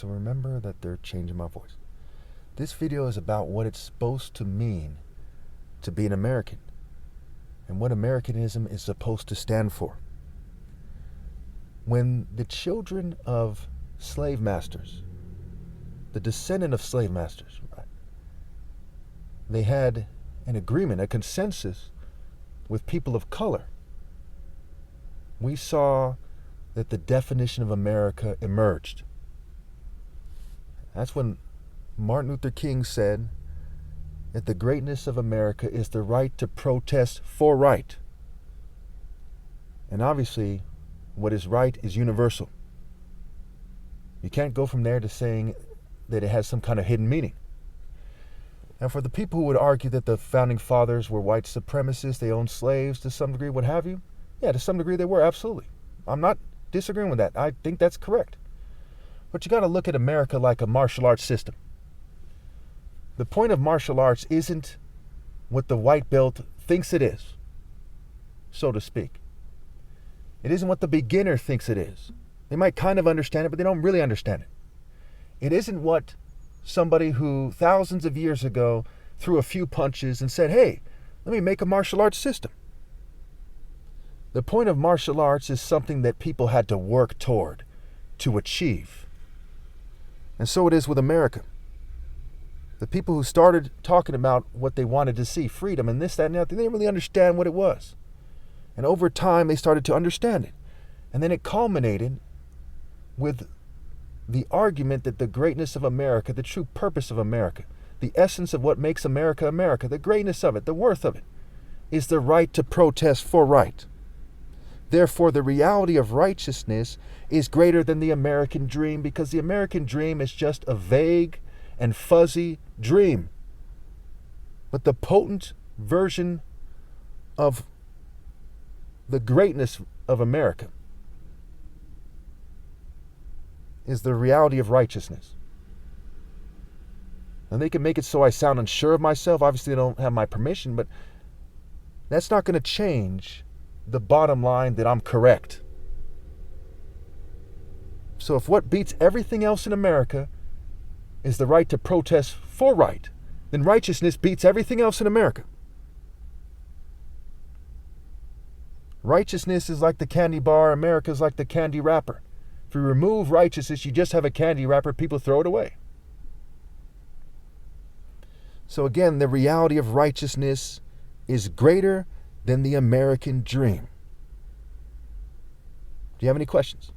So remember that they're changing my voice. This video is about what it's supposed to mean to be an American and what Americanism is supposed to stand for. When the children of slave masters, the descendant of slave masters, right, they had an agreement, a consensus with people of color, we saw that the definition of America emerged. That's when Martin Luther King said that the greatness of America is the right to protest for right. And obviously, what is right is universal. You can't go from there to saying that it has some kind of hidden meaning. And for the people who would argue that the founding fathers were white supremacists, they owned slaves to some degree, what have you, yeah, to some degree they were, absolutely. I'm not disagreeing with that. I think that's correct. But you got to look at America like a martial arts system. The point of martial arts isn't what the white belt thinks it is, so to speak. It isn't what the beginner thinks it is. They might kind of understand it, but they don't really understand it. It isn't what somebody who thousands of years ago threw a few punches and said, hey, let me make a martial arts system. The point of martial arts is something that people had to work toward, to achieve. And so it is with America. The people who started talking about what they wanted to see, freedom and this, that, and that, they didn't really understand what it was. And over time, they started to understand it. And then it culminated with the argument that the greatness of America, the true purpose of America, the essence of what makes America America, the greatness of it, the worth of it, is the right to protest for right. Therefore, the reality of righteousness is greater than the American dream, because the American dream is just a vague and fuzzy dream. But the potent version of the greatness of America is the reality of righteousness. And they can make it so I sound unsure of myself. Obviously, they don't have my permission, but that's not going to change the bottom line that I'm correct. So if what beats everything else in America is the right to protest for right, then righteousness beats everything else in America. Righteousness is like the candy bar. America is like the candy wrapper. If you remove righteousness, you just have a candy wrapper. People throw it away. So again, the reality of righteousness is greater than the American dream. Do you have any questions?